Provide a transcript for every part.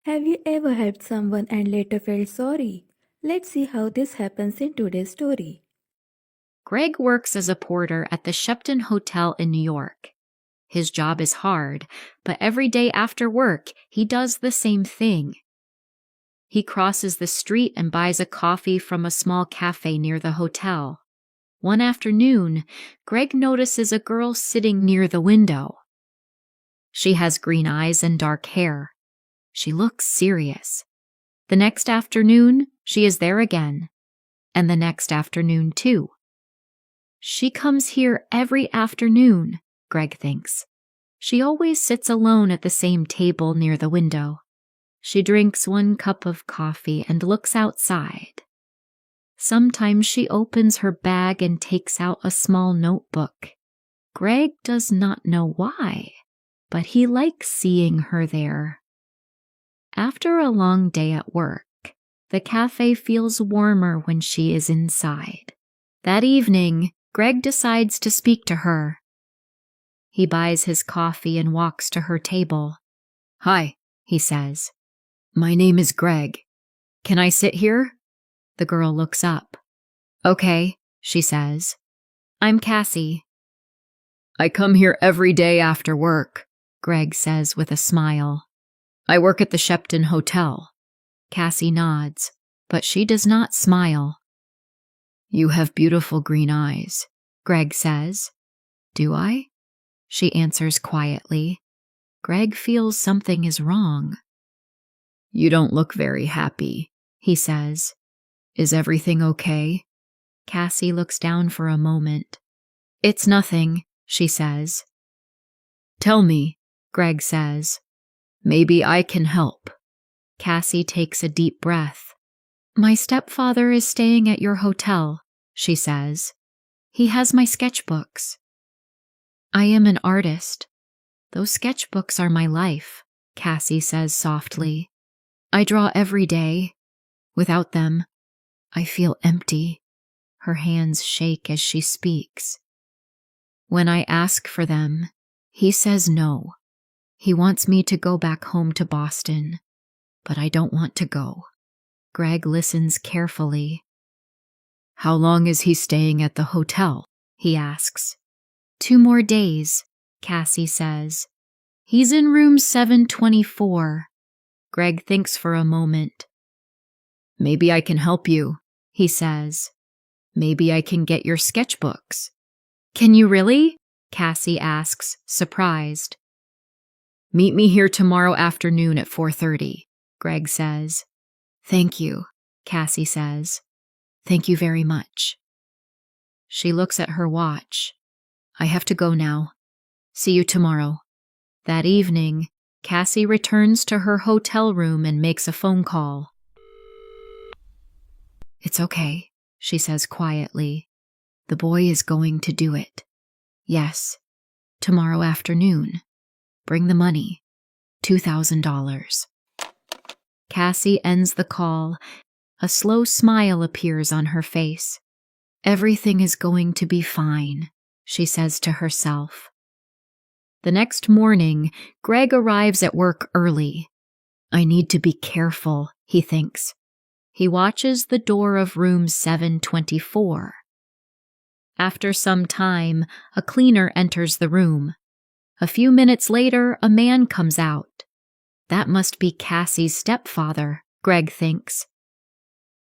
Have you ever helped someone and later felt sorry? Let's see how this happens in today's story. Greg works as a porter at the Shepton Hotel in New York. His job is hard, but every day after work, he does the same thing. He crosses the street and buys a coffee from a small cafe near the hotel. One afternoon, Greg notices a girl sitting near the window. She has green eyes and dark hair. She looks serious. The next afternoon, she is there again. And the next afternoon, too. She comes here every afternoon, Greg thinks. She always sits alone at the same table near the window. She drinks one cup of coffee and looks outside. Sometimes she opens her bag and takes out a small notebook. Greg does not know why, but he likes seeing her there. After a long day at work, the cafe feels warmer when she is inside. That evening, Greg decides to speak to her. He buys his coffee and walks to her table. "Hi," he says. "My name is Greg. Can I sit here?" The girl looks up. "Okay," she says. "I'm Cassie." "I come here every day after work," Greg says with a smile. "I work at the Shepton Hotel." Cassie nods, but she does not smile. "You have beautiful green eyes," Greg says. "Do I?" She answers quietly. Greg feels something is wrong. "You don't look very happy," he says. "Is everything okay?" Cassie looks down for a moment. "It's nothing," she says. "Tell me," Greg says. "Maybe I can help." Cassie takes a deep breath. "My stepfather is staying at your hotel," she says. "He has my sketchbooks." "I am an artist. Those sketchbooks are my life," Cassie says softly. "I draw every day. Without them, I feel empty." Her hands shake as she speaks. "When I ask for them, he says no. He wants me to go back home to Boston, but I don't want to go." Greg listens carefully. "How long is he staying at the hotel?" he asks. 2 more days, Cassie says. "He's in room 724. Greg thinks for a moment. "Maybe I can help you," he says. "Maybe I can get your sketchbooks." "Can you really?" Cassie asks, surprised. "Meet me here tomorrow afternoon at 4:30, Greg says. "Thank you," Cassie says. "Thank you very much." She looks at her watch. "I have to go now. See you tomorrow." That evening, Cassie returns to her hotel room and makes a phone call. "It's okay," she says quietly. "The boy is going to do it. Yes, tomorrow afternoon. Bring the money. $2,000. Cassie ends the call. A slow smile appears on her face. "Everything is going to be fine," she says to herself. The next morning, Greg arrives at work early. "I need to be careful," he thinks. He watches the door of room 724. After some time, a cleaner enters the room. A few minutes later, a man comes out. That must be Cassie's stepfather, Greg thinks.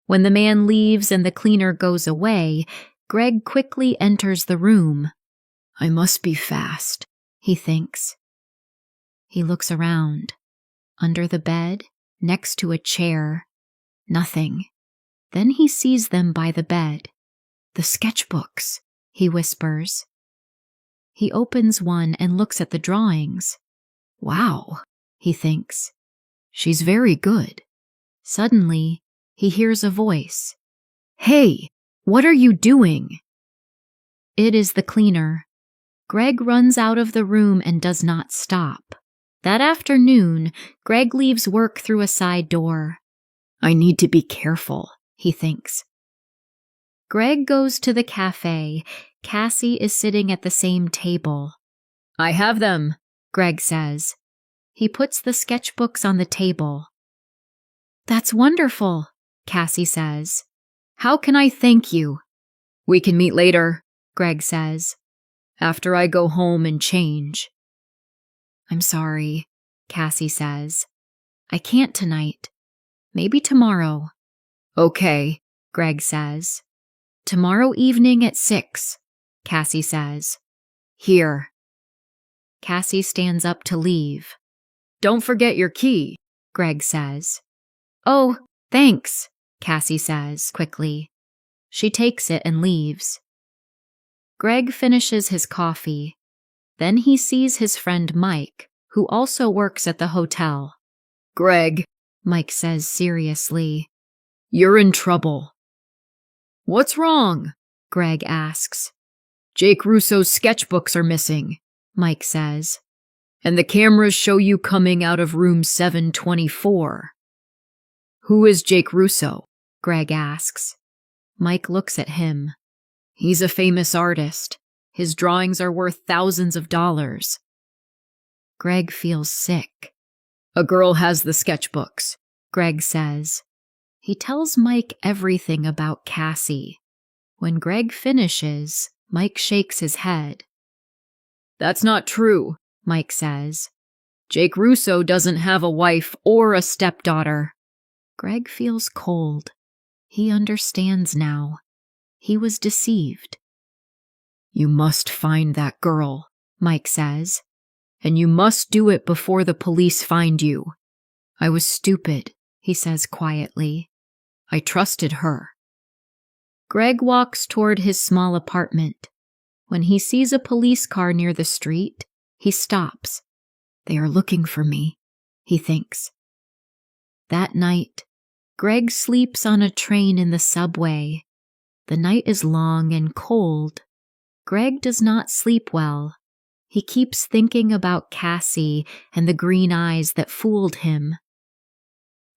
When the man leaves and the cleaner goes away, Greg quickly enters the room. "I must be fast," he thinks. He looks around. Under the bed, next to a chair, nothing. Then he sees them by the bed. "The sketchbooks," he whispers. He opens one and looks at the drawings. "Wow," he thinks. "She's very good." Suddenly, he hears a voice. "Hey, what are you doing?" It is the cleaner. Greg runs out of the room and does not stop. That afternoon, Greg leaves work through a side door. "I need to be careful," he thinks. Greg goes to the cafe. Cassie is sitting at the same table. "I have them," Greg says. He puts the sketchbooks on the table. That's wonderful, Cassie says. How can I thank you? We can meet later, Greg says, after I go home and change. I'm sorry, Cassie says. I can't tonight. Maybe tomorrow. Okay, Greg says. Tomorrow evening at 6, Cassie says. Here. Cassie stands up to leave. Don't forget your key, Greg says. Oh, thanks, Cassie says quickly. She takes it and leaves. Greg finishes his coffee. Then he sees his friend Mike, who also works at the hotel. Greg, Mike says seriously, you're in trouble. What's wrong? Greg asks. Jake Russo's sketchbooks are missing, Mike says. And the cameras show you coming out of room 724. Who is Jake Russo? Greg asks. Mike looks at him. He's a famous artist. His drawings are worth thousands of dollars. Greg feels sick. A girl has the sketchbooks, Greg says. He tells Mike everything about Cassie. When Greg finishes, Mike shakes his head. That's not true, Mike says. Jake Russo doesn't have a wife or a stepdaughter. Greg feels cold. He understands now. He was deceived. You must find that girl, Mike says. And you must do it before the police find you. I was stupid, he says quietly. I trusted her. Greg walks toward his small apartment. When he sees a police car near the street, he stops. They are looking for me, he thinks. That night, Greg sleeps on a train in the subway. The night is long and cold. Greg does not sleep well. He keeps thinking about Cassie and the green eyes that fooled him.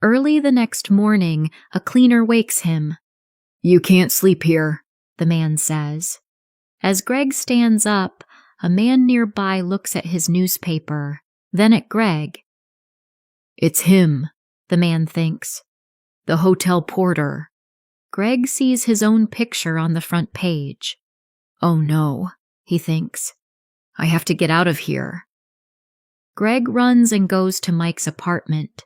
Early the next morning, a cleaner wakes him. You can't sleep here, the man says. As Greg stands up, a man nearby looks at his newspaper, then at Greg. It's him, the man thinks. The hotel porter. Greg sees his own picture on the front page. Oh no, he thinks. I have to get out of here. Greg runs and goes to Mike's apartment.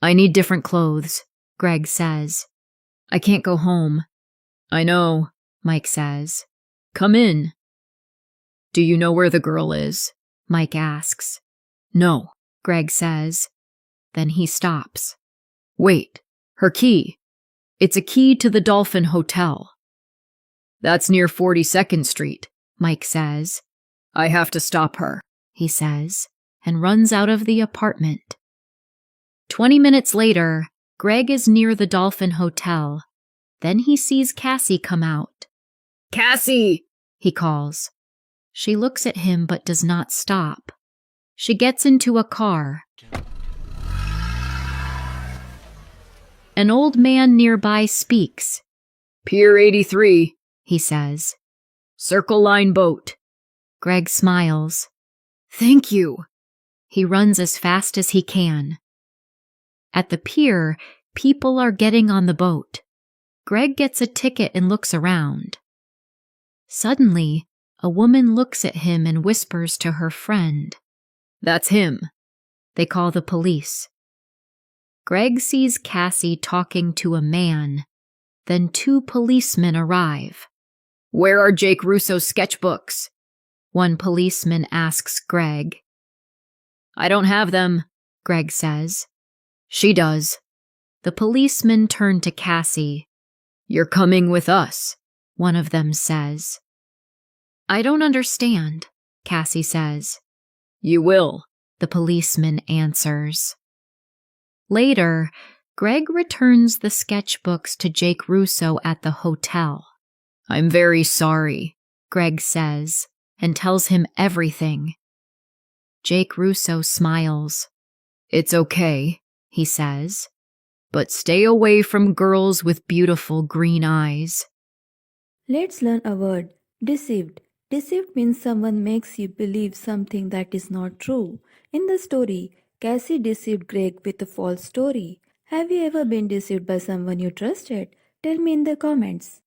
I need different clothes, Greg says. I can't go home. I know, Mike says. Come in. Do you know where the girl is? Mike asks. No, Greg says. Then he stops. Wait, her key. It's a key to the Dolphin Hotel. That's near 42nd Street, Mike says. I have to stop her, he says, and runs out of the apartment. 20 minutes later, Greg is near the Dolphin Hotel. Then he sees Cassie come out. Cassie, he calls. She looks at him but does not stop. She gets into a car. An old man nearby speaks. Pier 83, he says. Circle Line boat. Greg smiles. Thank you. He runs as fast as he can. At the pier, people are getting on the boat. Greg gets a ticket and looks around. Suddenly, a woman looks at him and whispers to her friend. That's him. They call the police. Greg sees Cassie talking to a man. Then 2 policemen arrive. Where are Jake Russo's sketchbooks? One policeman asks Greg. I don't have them, Greg says. She does. The policemen turn to Cassie. You're coming with us, one of them says. I don't understand, Cassie says. You will, the policeman answers. Later, Greg returns the sketchbooks to Jake Russo at the hotel. I'm very sorry, Greg says, and tells him everything. Jake Russo smiles. It's okay, he says, but stay away from girls with beautiful green eyes. Let's learn a word, deceived. Deceived means someone makes you believe something that is not true. In the story, Cassie deceived Greg with a false story. Have you ever been deceived by someone you trusted? Tell me in the comments.